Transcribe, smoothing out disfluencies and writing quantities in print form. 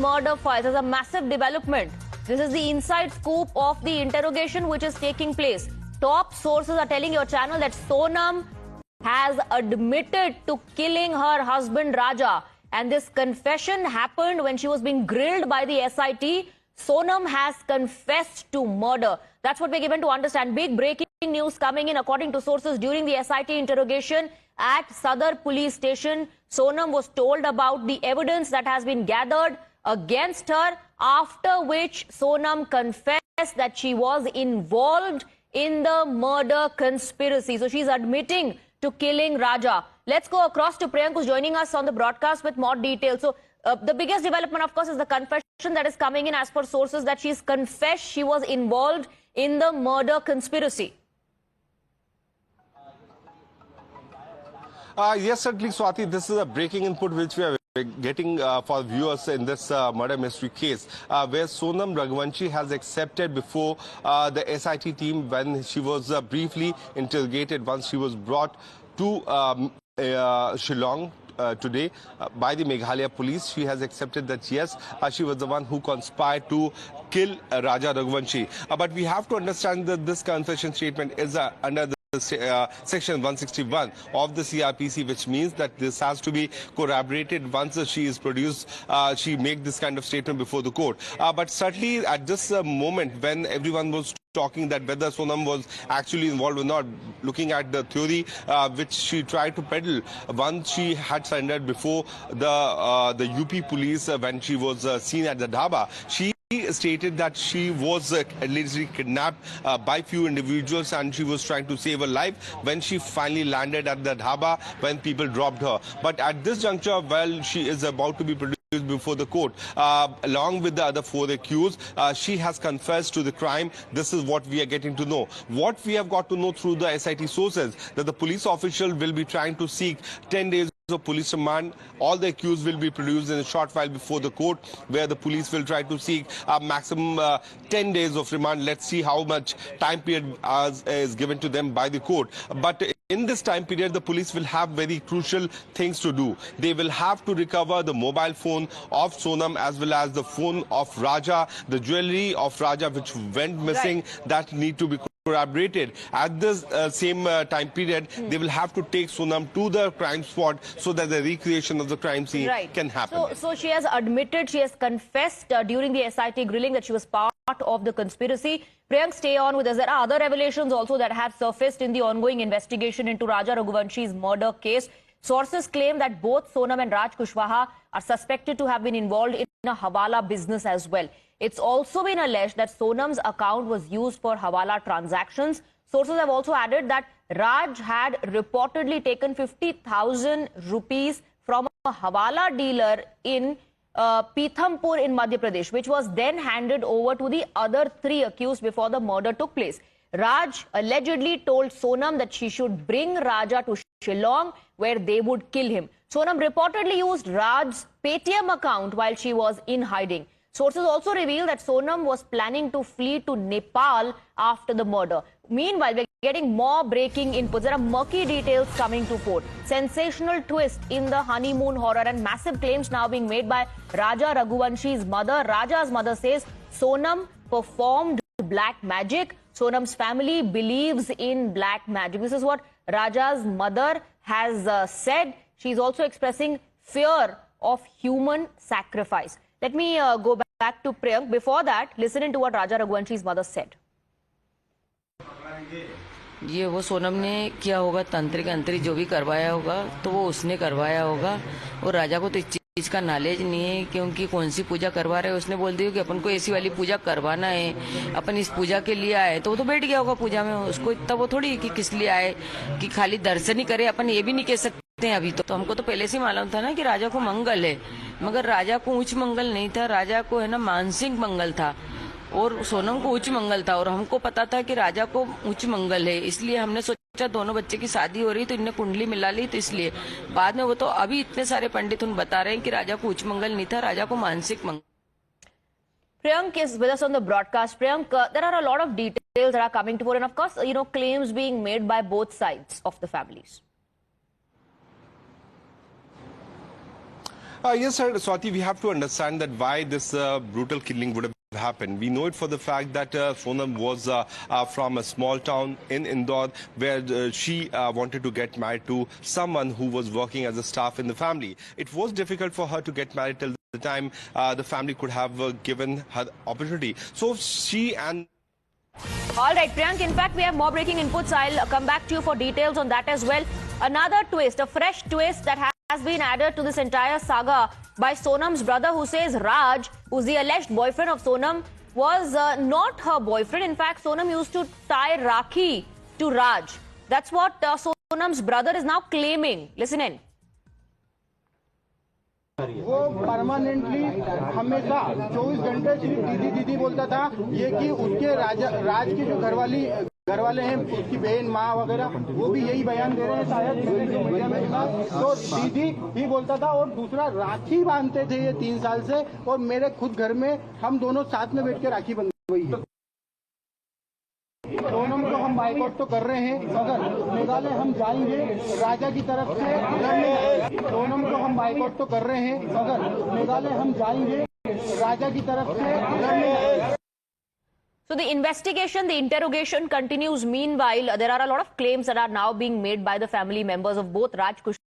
murder files as a massive development. This is the inside scoop of the interrogation which is taking place. Top sources are telling your channel that Sonam has admitted to killing her husband Raja. And this confession happened when she was being grilled by the SIT. Sonam has confessed to murder. That's what we're given to understand. Big breaking news coming in according to sources during the SIT interrogation at Sadar police station. Sonam was told about the evidence that has been gathered against her, after which Sonam confessed that she was involved in the murder conspiracy. So she's admitting to killing Raja. Let's go across to Priyank, who's joining us on the broadcast with more details. So the biggest development, of course, is the confession that is coming in as per sources that she's confessed she was involved in the murder conspiracy. Yes, certainly, Swati. This is a breaking input which we are getting for viewers in this murder mystery case, where Sonam Raghuvanshi has accepted before the SIT team when she was briefly interrogated once she was brought to Shillong today by the Meghalaya police. She has accepted that yes, she was the one who conspired to kill Raja Raghuvanshi. But we have to understand that this confession statement is under the Section 161 of the CRPC, which means that this has to be corroborated once she is produced. She make this kind of statement before the court. But certainly at this moment, when everyone was talking that whether Sonam was actually involved or not, looking at the theory which she tried to peddle once she had surrendered before the UP police when she was seen at the dhaba, she stated that she was allegedly kidnapped by few individuals and she was trying to save her life when she finally landed at the dhaba when people dropped her. But at this juncture, while she is about to be produced before the court, along with the other four accused, she has confessed to the crime. This is what we are getting to know. What we have got to know through the SIT sources, that the police official will be trying to seek 10 days of police remand. All the accused will be produced in a short while before the court, where the police will try to seek a maximum 10 days of remand. Let's see how much time period is given to them by the court. But in this time period, the police will have very crucial things to do. They will have to recover the mobile phone of Sonam as well as the phone of Raja, the jewelry of Raja which went missing, right, that need to be corroborated. At this same time period, they will have to take Sonam to the crime spot so that the recreation of the crime scene can happen. So she has admitted, she has confessed during the SIT grilling that she was part of the conspiracy. Priyank, stay on with us. There are other revelations also that have surfaced in the ongoing investigation into Raja Raghuvanshi's murder case. Sources claim that both Sonam and Raj Kushwaha are suspected to have been involved in a Hawala business as well. It's also been alleged that Sonam's account was used for Hawala transactions. Sources have also added that Raj had reportedly taken 50,000 rupees from a Hawala dealer in Pithampur in Madhya Pradesh, which was then handed over to the other three accused before the murder took place. Raj allegedly told Sonam that she should bring Raja to Shillong, where they would kill him. Sonam reportedly used Raj's Paytm account while she was in hiding. Sources also reveal that Sonam was planning to flee to Nepal after the murder. Meanwhile, we're getting more breaking inputs. There are murky details coming to fore. Sensational twist in the honeymoon horror and massive claims now being made by Raja Raghuvanshi's mother. Raja's mother says Sonam performed black magic. Sonam's family believes in black magic. This is what Raja's mother has said. She's also expressing fear of human sacrifice. Let me go back to Priyank. Before that, listen into what Raja Raghuvanshi's mother said. ये वो सोनम ने किया होगा, तंत्रिक अंतरी जो भी करवाया होगा तो वो उसने करवाया होगा। और राजा को तो इस चीज का नॉलेज नहीं है क्योंकि कौन सी पूजा करवा रहे हैं। उसने बोल दिया कि अपन को ऐसी वाली पूजा करवाना है, अपन इस पूजा के लिए आए, तो वो तो बैठ गया होगा पूजा में। उसको इतना वो थोड़ी कि किस लिए आए, कि खाली दर्शन ही करे, अपन ये भी नहीं कह सकते हैं अभी। तो हमको तो पहले से मालूम था ना कि राजा को मंगल है, मगर राजा को उच्च मंगल नहीं था, राजा को है ना मानसिक मंगल था और सोनम को उच्च मंगल था। और हमको पता था कि राजा को उच्च मंगल है, इसलिए हमने सोचा दोनों बच्चे की शादी हो रही तो इनने कुंडली मिला ली, तो इसलिए बाद में वो तो अभी इतने सारे पंडित उन बता रहे हैं कि राजा को उच्च मंगल नहीं था, राजा को मानसिक मंगल। Priyank is with us on the broadcast. Priyank, there are a lot of details that are coming to fore, and of course, claims being made by both sides of the families. Yes, sir. Swati, we have to understand that why this brutal killing would have happened. We know it for the fact that Sonam was from a small town in Indore where she wanted to get married to someone who was working as a staff in the family. It was difficult for her to get married till the time the family could have given her opportunity. So she and All right, Priyank, in fact, we have more breaking inputs. I'll come back to you for details on that as well. Another twist, a fresh twist that has been added to this entire saga by Sonam's brother, who says Raj, who's the alleged boyfriend of Sonam, was not her boyfriend. In fact, Sonam used to tie Rakhi to Raj. That's what Sonam's brother is now claiming. Listen in. वो permanently हमेशा 24 घंटे सिर्फ दीदी दीदी बोलता था। ये कि उसके राज की जो घरवाले हैं, उसकी बहन माँ वगैरह, वो भी यही बयान दे रहे हैं शायद मीडिया में सुना। तो दीदी ही बोलता था और दूसरा राखी बांधते थे ये 3 साल से, और मेरे खुद घर में हम दोनों साथ में बैठ के राखी बंधवाई है। सोनम को हम बाइकआउट तो कर रहे हैं, मगर मेघालय हम जाएंगे राजा की तरफ से लड़ने। सोनम को हम बाइकआउट तो कर रहे हैं, मगर मेघालय हम जाएंगे राजा की तरफ से लड़ने। So the investigation, the interrogation continues. Meanwhile, there are a lot of claims that are now being made by the family members of both Raj Kushwaha